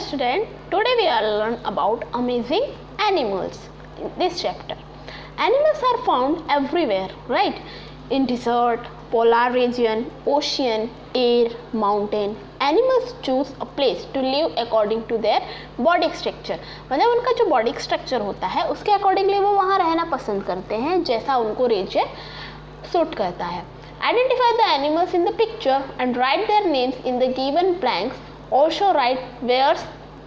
student, today we are learn about amazing animals in this chapter. Animals are found everywhere, right? In desert, polar region, ocean, air, mountain. Animals choose a place to live according to their body structure. मतलब उनका जो body structure होता है उसके accordingly वो वहाँ रहना पसंद करते हैं जैसा उनको रीजन सूट करता है. Identify the animals in the picture and write their names in the given blanks. Also write where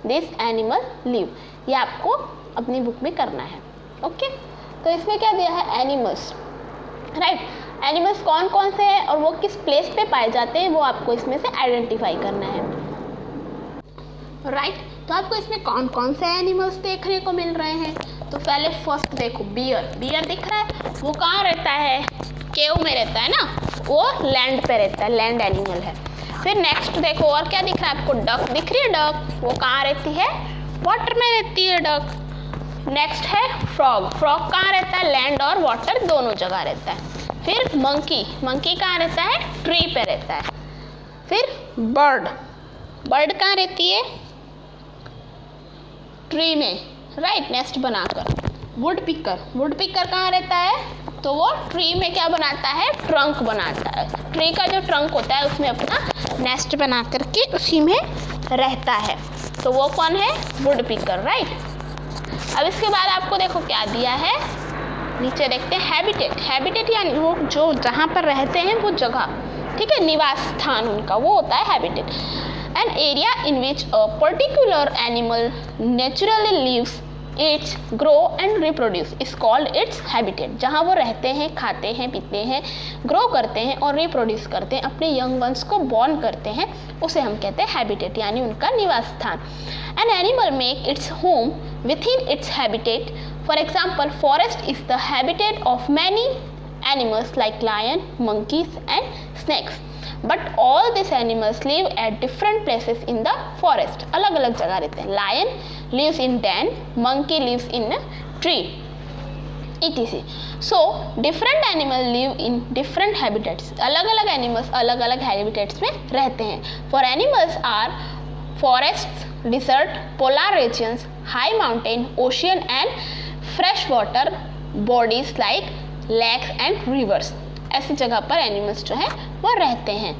this animal live. ये आपको अपनी बुक में करना है. ओके तो इसमें क्या दिया है? Animals, right. एनिमल्स कौन कौन से हैं और वो किस प्लेस पे पाए जाते हैं वो आपको इसमें से आइडेंटिफाई करना है, राइट. तो आपको इसमें कौन कौन से एनिमल्स देखने को मिल रहे हैं. तो पहले फर्स्ट देखो, बियर. बियर दिख रहा है, वो कहाँ रहता है? केव में रहता है ना, वो लैंड पे रहता है, लैंड एनिमल है. फिर नेक्स्ट देखो और क्या दिख रहा है आपको? डक दिख रही है. डक वो कहाँ रहती है? वाटर में रहती है डक. नेक्स्ट है फ्रॉग. फ्रॉग कहाँ रहता है? लैंड और वाटर दोनों जगह रहता है. फिर मंकी. मंकी कहाँ रहता है? ट्री पे रहता है. फिर बर्ड. बर्ड कहाँ रहती है? ट्री में, राइट, नेस्ट बनाकर. Would picker. वुड पिकर कहाँ रहता है? तो वो ट्री में क्या बनाता है? ट्रंक बनाता है. ट्री का जो ट्रंक होता है उसमें अपना नेस्ट बना करके उसी में रहता है. तो वो कौन है? Would picker, right. अब इसके बाद आपको देखो क्या दिया है, नीचे देखते हैं हैबिटेट. हैबिटेट यानी वो जो जहाँ पर रहते हैं वो जगह, ठीक है, निवास स्थान उनका, वो होता है habitat. An area in which a particular animal naturally lives, its, grow and reproduce is called its habitat. जहाँ वो रहते हैं, खाते हैं, पीते हैं, ग्रो करते हैं और रिप्रोड्यूस करते हैं, अपने यंग वंस को बॉर्न करते हैं, उसे हम कहते हैं हैबिटेट यानी उनका निवास स्थान. An animal make its home within its habitat. For example, forest is the habitat of many animals like lion, monkeys and snakes. But all this animals live at different places in the forest. अलग अलग जगह रहते हैं. Lion lives in den, monkey lives in a tree, etc. So different animal live in different habitats. अलग अलग animals अलग अलग habitats में रहते हैं. For animals are forests, desert, polar regions, high mountain, ocean and freshwater bodies like lakes and rivers. ऐसी जगह पर animals जो है वो रहते हैं,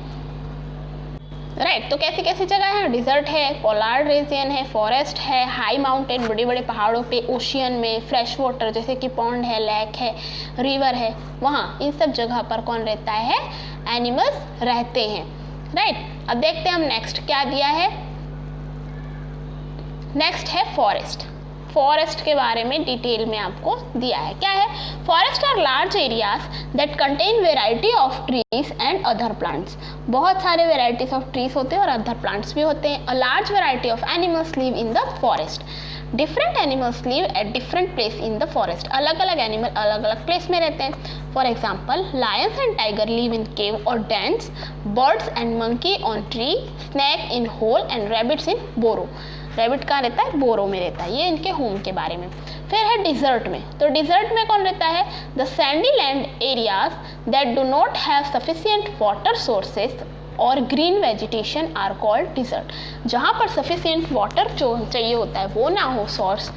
राइट. तो कैसी कैसी जगह है? डिजर्ट है, पोलार रीजन है, फॉरेस्ट है, हाई माउंटेन बड़े बड़े पहाड़ों पे, ओशियन में, फ्रेश वाटर जैसे कि पॉन्ड है, लेक है, रिवर है, वहाँ इन सब जगह पर कौन रहता है? एनिमल्स रहते हैं, राइट. अब देखते हैं हम नेक्स्ट क्या दिया है. नेक्स्ट है फॉरेस्ट. फॉरेस्ट के बारे में डिटेल में आपको दिया है. क्या है? Forest are large areas that contain variety of trees and other plants. बहुत सारे वेराइटीज ऑफ ट्रीज होते हैं और अदर प्लांट्स भी होते हैं. A large variety of animals live in the forest. Different animals live at different place in the forest. अलग अलग एनिमल अलग अलग प्लेस में रहते हैं. For example, lions and tiger live in cave और dens, birds and monkey on tree, snake in hole and rabbits in burrow. Rabbit कहाँ रहता है? बोरो में रहता है. ये इनके होम के बारे में. फिर है डिजर्ट में. तो डिजर्ट में कौन रहता है? The sandy land areas that do not have sufficient water sources और green vegetation are called desert. जहाँ पर सफिशिएंट वाटर जो चाहिए होता है वो ना हो, सोर्स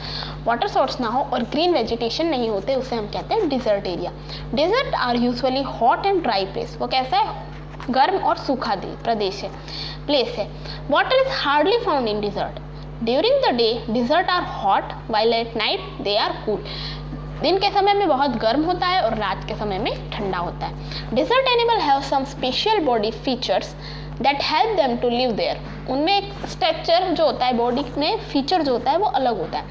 वाटर सोर्स ना हो और ग्रीन वेजिटेशन नहीं होते, उसे हम कहते हैं desert area. Desert are usually hot and dry place. वो कैसा है? गर्म और सूखा प्रदेश है, प्लेस है. Water is hardly found in desert. During the day, desert are hot, while at night they are cool. दिन के समय में बहुत गर्म होता है और रात के समय में ठंडा होता है. Desert animal have some special body features that help them to live there. उनमें एक स्ट्रक्चर जो होता है, बॉडी में फीचर जो होता है वो अलग होता है.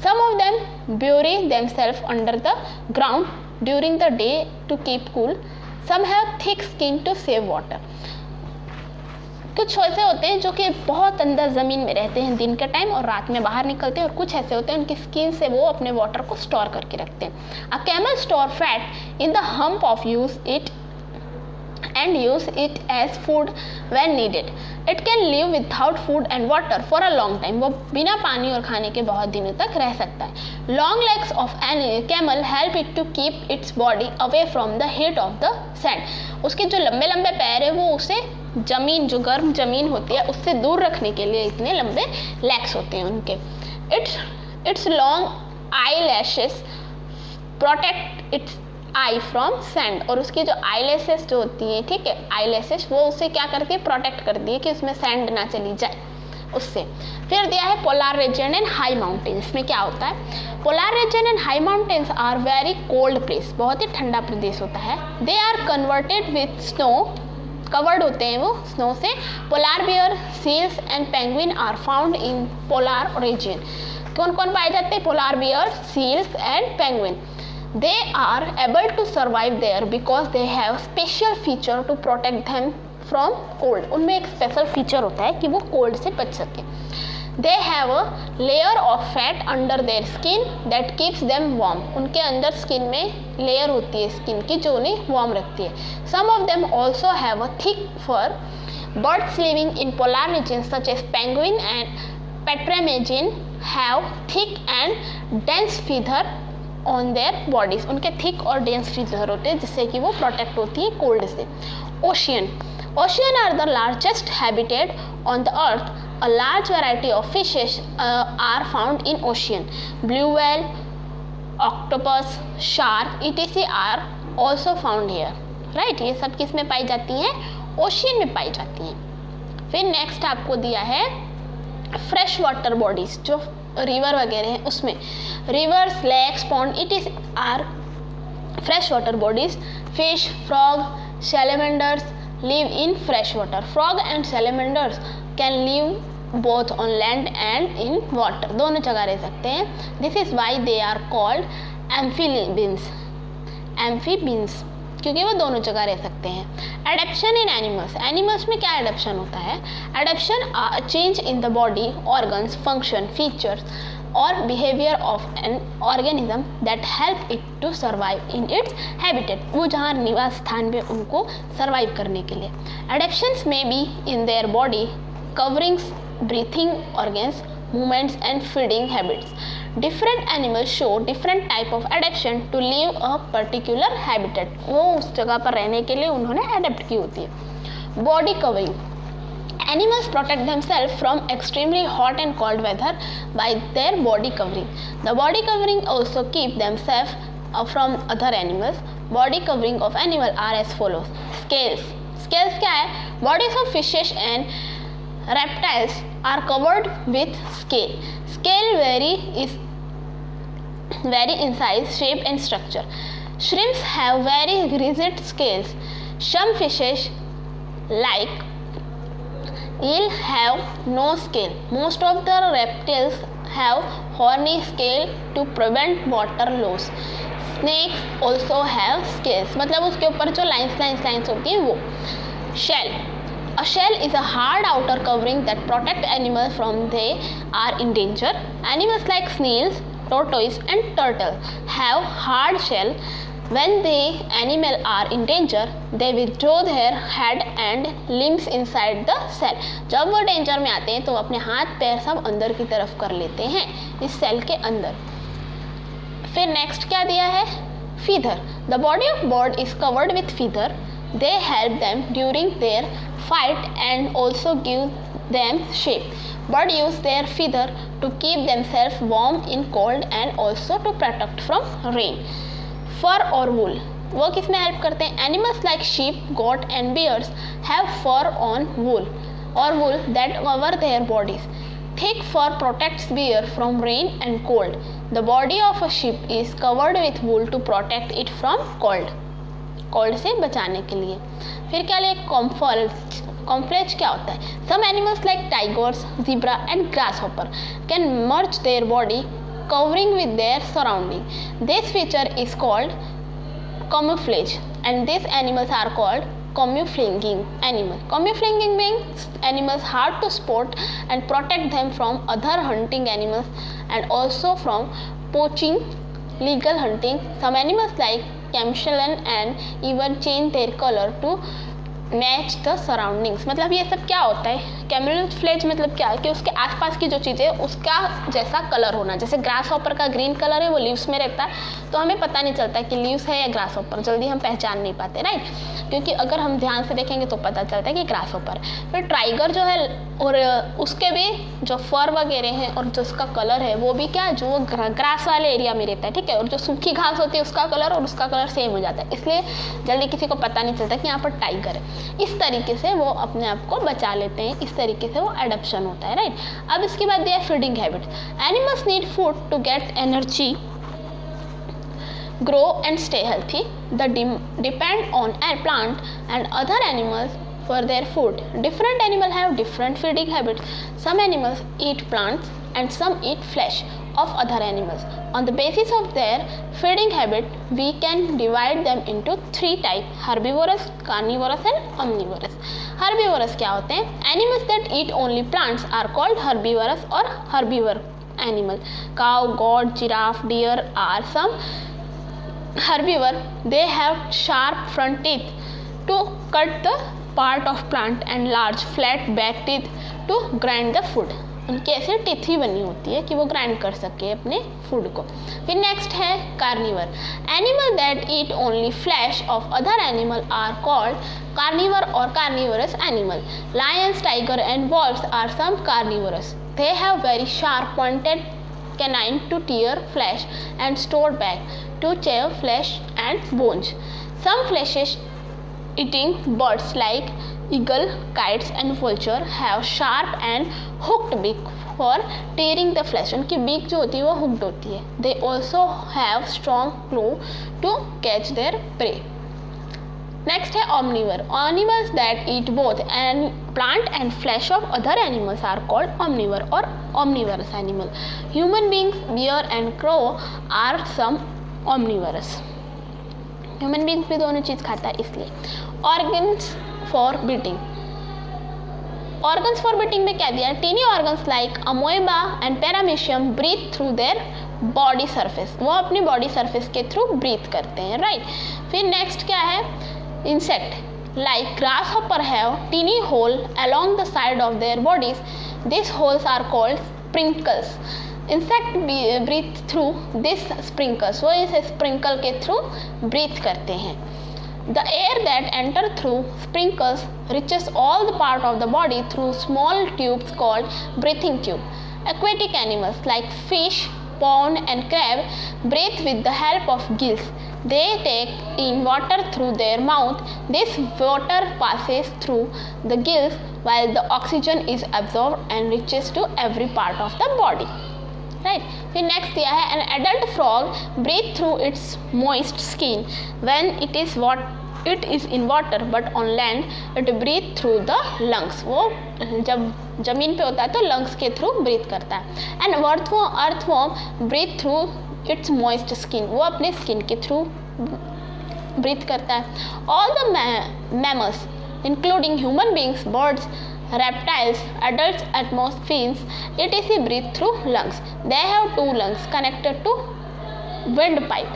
Some of them bury themselves under the ground during the day to keep cool. Some have thick skin to save water. कुछ ऐसे होते हैं जो कि बहुत अंदर ज़मीन में रहते हैं दिन के टाइम और रात में बाहर निकलते हैं, और कुछ ऐसे होते हैं उनकी स्किन से वो अपने वाटर को स्टोर करके रखते हैं. A camel store fat in the hump of use it and use it as food when needed. It can live without food and water for a long time. वो बिना पानी और खाने के बहुत दिनों तक रह सकता है. Long legs of an camel help it to keep its body away from the heat of the sand. उसके जो लंबे लंबे पैर है वो उसे जमीन, जो गर्म जमीन होती है उससे दूर रखने के लिए इतने लंबे लेग्स होते हैं उनके। It's long eye lashes protect it's I from sand, और उसकी जो आई लैशेस जो होती है, ठीक है, आई लैशेस वो उसे क्या करती है, प्रोटेक्ट करती है कि उसमें सैंड ना चली जाए उससे। फिर दिया है polar region and high mountains में क्या होता है। Polar region and high mountains are very cold place, बहुत ही ठंडा प्रदेश होता है। They are converted with snow, covered होते हैं वो स्नो से। Polar bear, seals and penguin are found in polar region. कौन कौन पाए जाते हैं, polar bear, seals and penguin. They are able to survive there because they have special feature to protect them from cold. उनमें एक special feature होता है कि वो कोल्ड से बच सके। They have a layer of fat under their skin that keeps them warm. उनके अंदर स्किन में लेयर होती है स्किन की जो उन्हें वार्म रखती है। Some of them also have a thick fur. Birds living in polar regions such as penguin and petremagene have thick and dense feather on their bodies. उनके थिक और डेंस फीचर होते हैं जिससे कि वो प्रोटेक्ट होती है कोल्ड से। Ocean are the largest habitat on the earth. A large variety of fishes are found in ocean. Blue whale, octopus, shark etc are also found here, right. ये सब किस में पाई जाती हैं, ओशियन में पाई जाती हैं। फिर नेक्स्ट आपको दिया है फ्रेश वाटर बॉडीज, जो रिवर वगैरह है उसमें। Rivers, lakes, pond it is are fresh water bodies. Fish, frog, salamanders live in fresh water. Frog and salamanders can live both on land and in water, दोनों जगह रह सकते हैं। This is why they are called amphibians, amphibians क्योंकि वो दोनों जगह रह सकते हैं। एडेप्शन इन एनिमल्स, एनिमल्स में क्या एडेप्शन होता है। Adaption change in the body organs, function, features और behaviour of an organism that help it to survive in its habitat, वो जहाँ निवास स्थान पे उनको सर्वाइव करने के लिए। एडेप्शंस में be in their body coverings, breathing organs, movements and feeding habits. Different animals show different type of adaptation to live a particular habitat. वो उस जगह पर रहने के लिए उन्होंने adapt की होती है। Body covering. Animals protect themselves from extremely hot and cold weather by their body covering. The body covering also keep themselves from other animals. Body covering of animal are as follows. Scales. Scales क्या है? Bodies of fishes and reptiles are covered with scale. Scale vary in size, shape and structure. Shrimps have very rigid scales. Some fishes like eel have no scale. Most of the reptiles have horny scale to prevent water loss. Snakes also have scales. मतलब उसके ऊपर जो lines होती हैं वो। Shell. A shell is a hard outer covering that protect animals from they are in danger. Animals like snails, tortoise and turtle have hard shell. When the animal are in danger, they withdraw their head and limbs inside the shell. जब वो danger में आते हैं तो अपने हाथ पैर सब अंदर की तरफ कर लेते हैं इस सेल के अंदर। फिर नेक्स्ट क्या दिया है, feather. The body of bird is covered with feather. They help them during their fight and also give them shape. Birds use their feather to keep themselves warm in cold and also to protect from rain. Fur or wool, वो किस में help करते हैं। Animals like sheep, goat and bears have fur on wool or wool that cover their bodies. Thick fur protects bear from rain and cold. The body of a sheep is covered with wool to protect it from cold. Cold से बचाने के लिए। फिर क्या ले, कॉम्फ्लेज क्या होता है। Some animals like tigers, zebra and grasshopper can merge their body covering with their surrounding. This feature is called camouflage and these animals are called camouflaging animal. Camouflaging means animals hard to spot and protect them from other hunting animals and also from poaching, legal hunting. Some animals like camouflage and even change their color to match the surroundings. मतलब ये सब क्या होता है camouflage मतलब क्या है कि उसके आसपास की जो चीज़ें उसका जैसा कलर होना, जैसे ग्रास हॉपर का ग्रीन कलर है वो लीव्स में रहता है तो हमें पता नहीं चलता कि लीव्स है या ग्रास हॉपर, जल्दी हम पहचान नहीं पाते, राइट, क्योंकि अगर हम ध्यान से देखेंगे तो पता चलता है कि ग्रास हॉपर है। फिर टाइगर जो है और उसके भी जो फर वगैरह हैं और जो उसका कलर है वो भी क्या, जो ग्रास वाले एरिया में रहता है, ठीक है, और जो सूखी घास होती है उसका कलर और उसका कलर सेम हो जाता है, इसलिए जल्दी किसी को पता नहीं चलता कि यहाँ पर टाइगर है। इस तरीके से वो अपने आप को बचा लेते हैं, इस तरीके से वो एडप्शन होता है, राइट। अब इसके बाद दिया feeding habits. Animals need food to get energy, grow and stay healthy. They depend on a plant and other animals for their food. Different animals have different feeding habits. Some animals eat plants and some eat flesh of other animals. On the basis of their feeding habit, we can divide them into three types: herbivorous, carnivorous and omnivorous. Herbivorous क्या होते हैं? Animals that eat only plants are called herbivorous or herbivore animal. Cow, goat, giraffe, deer are some herbivore. They have sharp front teeth to cut the part of plant and large flat back teeth to grind the food. उनकी ऐसे teeth ही बनी होती है कि वो grind कर सके अपने फूड को। फिर नेक्स्ट है carnivore. Animal that eat only flesh of other animal are called carnivore और carnivorous animal. Lions, tiger and wolves are some carnivorous. They have very sharp pointed canine to tear flesh and store back to chew flesh and bones. Some flesh eating birds like eagle, kites and vulture have sharp and hooked beak for tearing the flesh. उनकी beak जो होती है वो hooked होती है. They also have strong claw to catch their prey. Next है omnivore. Animals that eat both and plant and flesh of other animals are called omnivore or omnivorous animal. Human beings, bear and crow are some omnivorous. Human beings भी दोनों चीज़ खाता है इसलिए. Organs for breathing. Organs for breathing में क्या दिया? Teeny organs like amoeba and paramecium breathe through their body surface. वो अपनी body surface के through breathe करते हैं, right? फिर next क्या है? Insect like grasshopper have teeny hole along the side of their bodies. These holes are called sprinkles. Insect breathe through this sprinkles. वो इस sprinkle के through breathe करते हैं. The air that enter through sprinkles reaches all the part of the body through small tubes called breathing tube. Aquatic animals like fish, pond and crab breathe with the help of gills. They take in water through their mouth. This water passes through the gills while the oxygen is absorbed and reaches to every part of the body. Right. फिर next दिया है an adult frog breathe through its moist skin when it is in water, but on land it breathe through the lungs. वो जब जमीन पे होता है तो lungs के through breathe करता है. And earthworm breathe through its moist skin. वो अपने skin के through breathe करता है. All the mammals including human beings, birds, reptiles, adults, atmospheres, etc. breathe through lungs. They have two lungs connected to windpipe.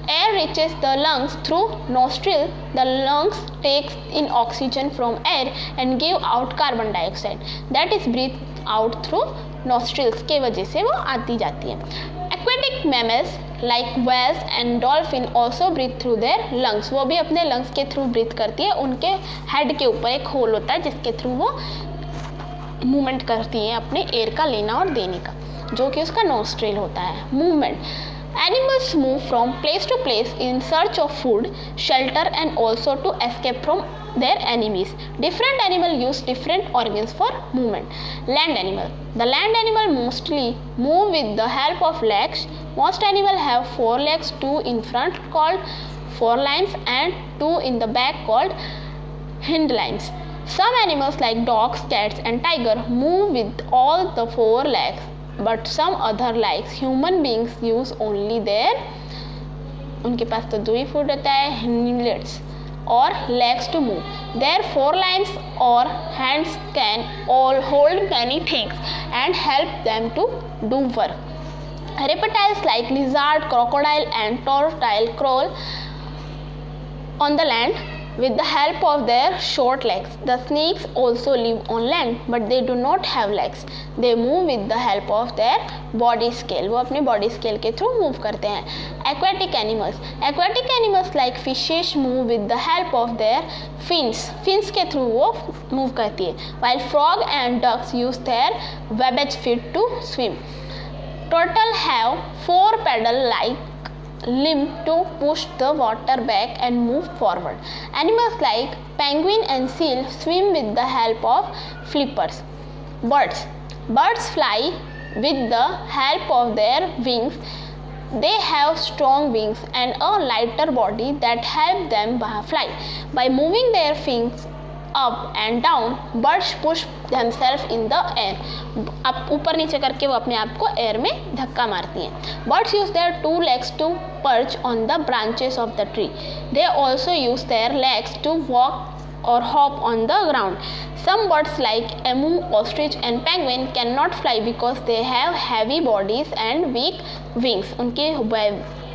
Air reaches the lungs through nostril. The lungs takes in oxygen from air and give out carbon dioxide. That is breathed out through nostrils के वजह से वो आती जाती है. Aquatic mammals like whales and dolphin also breathe through their lungs. वो भी अपने lungs के through breathe करती है. उनके head के ऊपर एक hole होता है जिसके through वो movement करती है अपने air का लेना और देने का, जो कि उसका nostril होता है. Movement. Animals move from place to place in search of food, shelter and also to escape from their enemies. Different animals use different organs for movement. Land animal. The land animal mostly move with the help of legs. Most animals have 4 legs, 2 in front called forelimbs and 2 in the back called hindlimbs. Some animals like dogs, cats and tiger move with all the 4 legs. But some other like human beings use only their, उनके पास तो 2 ही foot होता है, hinglets or legs to move. Their forelimbs or hands can all hold many things and help them to do work. Reptiles like lizard, crocodile and tortoise crawl on the land. with the help of their short legs. The snakes also live on land, but they do not have legs. They move with the help of their body scale. वो अपने body scale के through move करते हैं. Aquatic animals like fishes move with the help of their fins. Fins के through वो move करती है. While frog and ducks use their webbed feet to swim. Turtle have 4 pedal-like limb to push the water back and move forward. Animals like penguin and seal swim with the help of flippers. Birds fly with the help of their wings. They have strong wings and a lighter body that help them fly. By moving their wings up and down, birds push themselves in the air. अब ऊपर नीचे करके वो अपने आप को air में धक्का मारती हैं. Birds use their 2 legs to perch on the branches of the tree. They also use their legs to walk or hop on the ground. Some birds like emu, ostrich and penguin cannot fly because they have heavy bodies and weak wings. उनकी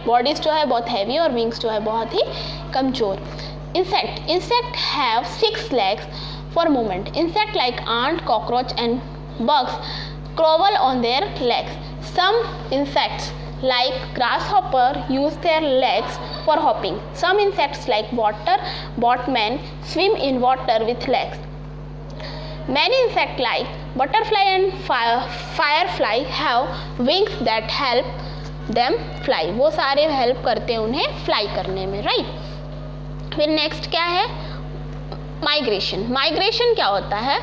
bodies जो है बहुत heavy और wings जो है बहुत ही कमजोर. Insect have 6 legs for movement. Insect like ant, cockroach and bugs crawl on their legs. Some insects like grasshopper use their legs for hopping. Some insects like boatmen swim in water with legs. Many insects like butterfly and firefly have wings that help them fly. वो सारे help करते हैं उन्हें fly करने में, right? फिर next क्या है? माइग्रेशन क्या होता है?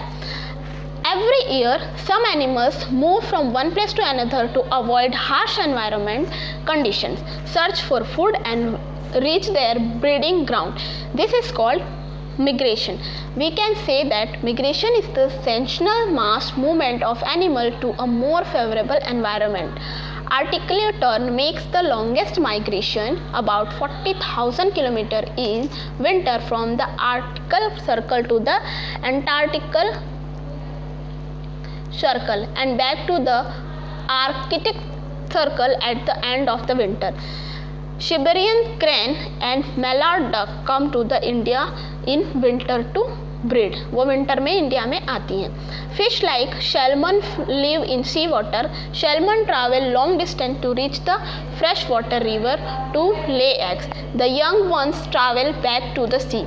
Every year some animals move from one place to another to avoid harsh environment conditions, search for food and reach their breeding ground. This is called migration. We can say that migration is the seasonal mass movement of animal to a more favorable environment. Arctic tern makes the longest migration, about 40,000 km in winter, from the Arctic Circle to the Antarctic Circle and back to the Arctic Circle at the end of the winter. Siberian crane and mallard duck come to the India in winter to breed. वो winter में India में आती हैं. Fish like salmon live in sea water. Salmon travel long distance to reach the freshwater river to lay eggs. The young ones travel back to the sea.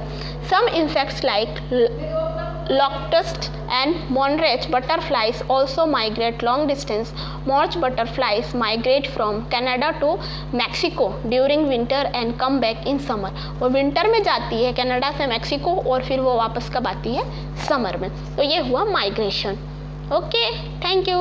Some insects like locusts and monarch butterflies also migrate long distance. Monarch butterflies migrate from Canada to Mexico during winter and come back in summer. वो winter में जाती है Canada से Mexico और फिर वो वापस कब आती है? समर में. तो ये हुआ माइग्रेशन. Okay, thank you.